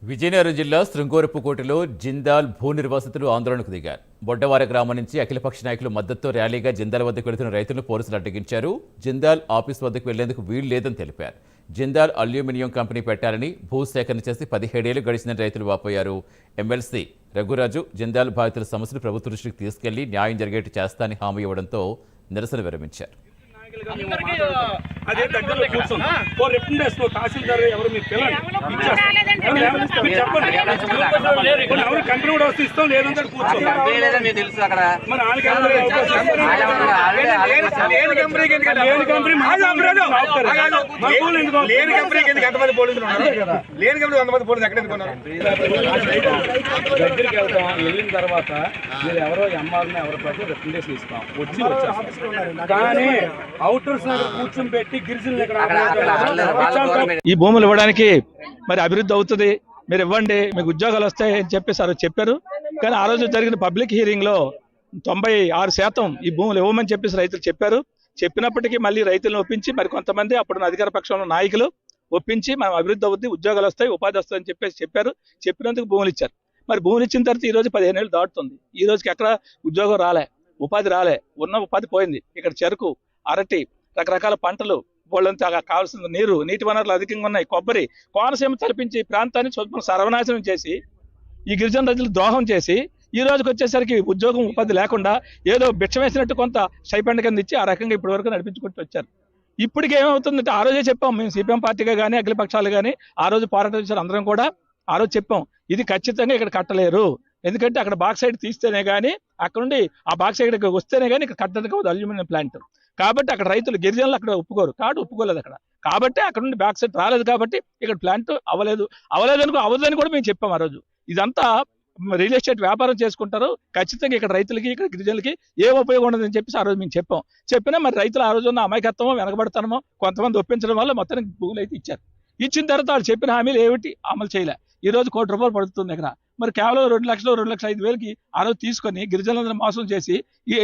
విజయనగరం జిల్లా శృంగోరపుకోటలో జిందాల్ భూ నిర్వాసితులు ఆందోళనకు దిగారు. బొడ్డవార గ్రామం నుంచి అఖిలపక్ష నాయకులు మద్దతుతో ర్యాలీగా జిందాల్ వద్దకు వెళుతున్న రైతులను పోలీసులు అడ్డగించారు. జిందాల్ ఆఫీస్ వద్దకు వెళ్లేందుకు వీలు లేదని తెలిపారు. జిందాల్ అల్యూమినియం కంపెనీ పెట్టాలని భూసేకరణ చేసి 17 ఏళ్లు గడిచిన రైతులు వాపోయారు. ఎమ్మెల్సీ రఘురాజు జిందాల్ బాధితుల సమస్యలు ప్రభుత్వ దృష్టికి తీసుకెళ్లి న్యాయం జరిగేట్టు చేస్తానని హామీ ఇవ్వడంతో నిరసన విరమించారు. అదే దగ్గరలో కూర్చోండి. తహసీల్దార్ ఎవరు మీ పిల్లలు ఎవరు కంపెనీ కూడా వస్తే ఇస్తాం లేదంటే కూర్చోండి. దగ్గరికి వెళ్తాం. వెళ్ళిన తర్వాత మీరు ఎవరో ఎంఆర్ని ఎవరి ప్రజలు రికమెండేషన్ ఇస్తాం వచ్చి కానీ అవుటర్స్ కూర్చొని పెట్టి గిరిజనులు ఈ భూములు ఇవ్వడానికి మరి అభివృద్ధి అవుతుంది, మీరు ఇవ్వండి, మీకు ఉద్యోగాలు వస్తాయి అని చెప్పారు. కానీ ఆ రోజు జరిగిన పబ్లిక్ హీరింగ్ లో 96% ఈ భూములు ఇవ్వమని చెప్పేసి రైతులు చెప్పారు. చెప్పినప్పటికీ మళ్ళీ రైతులను ఒప్పించి మరి కొంతమంది అప్పుడు అధికార పక్షంలో నాయకులు ఒప్పించి మనం అభివృద్ధి అవుతుంది, ఉద్యోగాలు వస్తాయి, ఉపాధి వస్తాయి అని చెప్పేసి చెప్పారు. చెప్పినందుకు భూములు ఇచ్చారు. మరి భూములు ఇచ్చిన తర్వాత ఈ రోజు 15 ఏళ్ళు దాటుతుంది. ఈ రోజుకి ఎక్కడ ఉద్యోగం రాలే, ఉపాధి రాలే, ఉన్న ఉపాధి పోయింది. ఇక్కడ చెరుకు, అరటి, రకరకాల పంటలు, వాళ్ళంతా కావాల్సిన నీటి వనరులు అధికంగా ఉన్నాయి. కొబ్బరి, కోనసీమ తలపించి ప్రాంతాన్ని సర్వనాశనం చేసి ఈ గిరిజన రైతులు ద్రోహం చేసి ఈ రోజుకి వచ్చేసరికి ఉద్యోగం ఉపాధి లేకుండా ఏదో భిక్ష వేసినట్టు కొంత స్టైపెండ్ కింద ఇచ్చి ఆ రకంగా ఇప్పటి వరకు నడిపించుకుంటూ వచ్చారు. ఇప్పటికి ఏమవుతుందంటే ఆ రోజే చెప్పాం మేము, సిపిఎం పార్టీగా కానీ అఖిల పక్షాలు కానీ ఆ రోజు పోరాటం చేశారు. అందరం కూడా ఆ రోజు చెప్పాం ఇది ఖచ్చితంగా ఇక్కడ కట్టలేరు, ఎందుకంటే అక్కడ బాక్సైడ్ తీస్తేనే కానీ అక్కడ నుండి ఆ బాక్సైడ్ వస్తేనే కానీ ఇక్కడ కట్టడానికి అవుతుంది అల్యూమినియం ప్లాంట్. కాబట్టి అక్కడ రైతులు గిరిజనులు అక్కడ ఒప్పుకోరు, ఒప్పుకోలేదు అక్కడ. కాబట్టి అక్కడ నుండి బ్యాక్ సైడ్ రాలేదు, కాబట్టి ఇక్కడ ప్లాంట్ అవ్వదని కూడా మేము చెప్పాం ఆ రోజు. ఇదంతా రియల్ ఎస్టేట్ వ్యాపారం చేసుకుంటారు, ఖచ్చితంగా ఇక్కడ రైతులకి ఇక్కడ గిరిజనులకి ఏ ఉపయోగం ఉండదని చెప్పేసి ఆ రోజు మేము చెప్పినా మరి రైతులు ఆ రోజు ఉన్న అమాయకత్వమో వెనకబడతామో కొంతమంది ఒప్పించడం వల్ల మొత్తానికి భూములు అయితే ఇచ్చారు. ఇచ్చిన తర్వాత వాళ్ళు చెప్పిన హామీలు ఏమిటి అమలు చేయలే. ఈ రోజు ₹1 కోటి పడుతుంది ఇక్కడ. మరి కేవలం 2 లక్షలు 2,05,000కి ఆ రోజు తీసుకొని గిరిజనులందరూ మోసం చేసి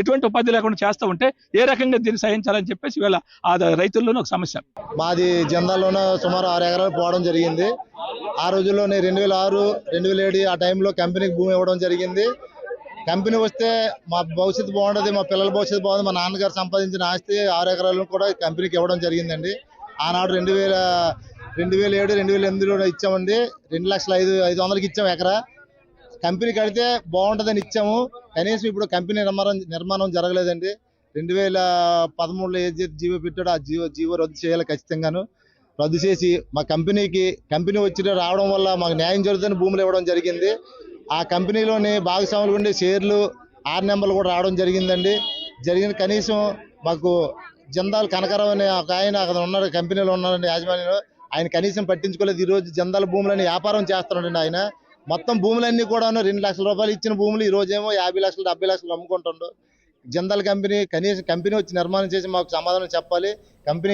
ఎటువంటి ఉపాధి లేకుండా చేస్తూ ఉంటే ఏ రకంగా దీన్ని సహించాలని చెప్పేసి ఇవాళ ఆ రైతుల్లోనే ఒక సమస్య. మాది జిందాల్లోనే సుమారు 6 ఎకరాలు పోవడం జరిగింది. ఆ రోజుల్లోనే 2006, 2007 ఆ టైంలో కంపెనీకి భూమి ఇవ్వడం జరిగింది. కంపెనీ వస్తే మా భవిష్యత్తు బాగుంటుంది, మా పిల్లల భవిష్యత్తు బాగుంది. మా నాన్నగారు సంపాదించిన ఆస్తి 6 ఎకరాలను కూడా కంపెనీకి ఇవ్వడం జరిగిందండి. ఆనాడు 2007, 2008లో ఇచ్చామండి. 2,05,500కి ఇచ్చాము ఎకరా. కంపెనీ కడితే బాగుంటుందని ఇచ్చాము. కనీసం ఇప్పుడు కంపెనీ నిర్మాణం జరగలేదండి. 2013లో ఏ జీవో పెట్టాడో ఆ జీవో రద్దు చేయాలి, ఖచ్చితంగాను రద్దు చేసి మా కంపెనీ వచ్చి రావడం వల్ల మాకు న్యాయం జరుగుతుందని భూములు ఇవ్వడం జరిగింది. ఆ కంపెనీలోని భాగస్వాములు ఉండే షేర్లు 6 నెంబర్లు కూడా రావడం జరిగిందండి. కనీసం మాకు జిందాల్ కనకరావు అనే ఒక ఆయన అక్కడ ఉన్నారు, కంపెనీలో ఉన్నారండి యాజమాన్యంలో. ఆయన కనీసం పట్టించుకోలేదు. ఈ రోజు జిందాల్ భూములని వ్యాపారం చేస్తున్నాడండి ఆయన. మొత్తం భూములన్నీ కూడా ₹2 లక్షల ఇచ్చిన భూములు ఈ రోజేమో 50 లక్షలు 70 లక్షలు అమ్ముకుంటుండ్రు. జిందాల్ కంపెనీ కనీసం కంపెనీ వచ్చి నిర్మాణం చేసి మాకు సమాధానం చెప్పాలి. కంపెనీ